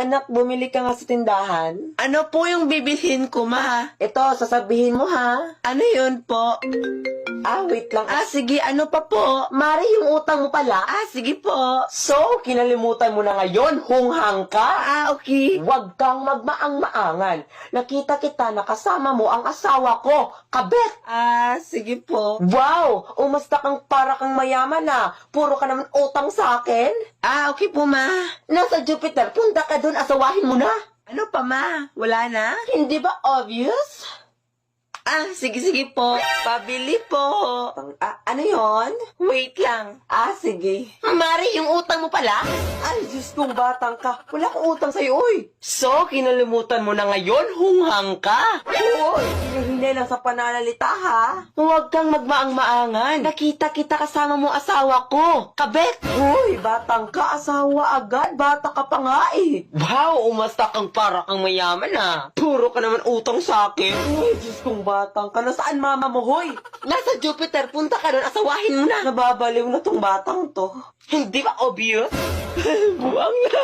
Anak, bumili ka nga sa tindahan. Ano po yung bibilhin ko, ma? Ito, sasabihin mo ha. Ano yun po? Wait lang. Sige, ano pa po? Mari, yung utang mo pala. Sige po. So, kinalimutan mo na ngayon, hunghang ka. Okay. Huwag kang magmaang-maangan. Nakita kita na kasama mo ang asawa ko, kabet. Sige po. Wow! Umasta kang para kang mayaman na. Puro ka naman utang sa akin. Okay po, ma. Nasa Jupiter, punta ka dun, asawahin mo na. Ano pa, ma? Wala na? Hindi ba obvious? Sige po. Pabili po. Ano yon? Wait lang. Sige. Mari, yung utang mo pala? Ay, Diyos kong batang ka. Wala akong utang sa'yo, uy. So, kinalimutan mo na ngayon, hunghang ka. Uy, hinahinay lang sa pananalita, ha? Huwag kang magmaang-maangan. Nakita kita kasama mo asawa ko. Kabet. Uy, batang ka, asawa agad. Bata ka pa nga, eh. Wow, umasta kang para kang mayaman, ha? Puro ka naman utang sa akin. Uy, Diyos kong batang ka. Nasaan mama mo, hoy? Nasa Jupiter, punta ka doon, asawahin mo na. Nababaliw na tong batang to. Hindi ba obvious? Buwang na.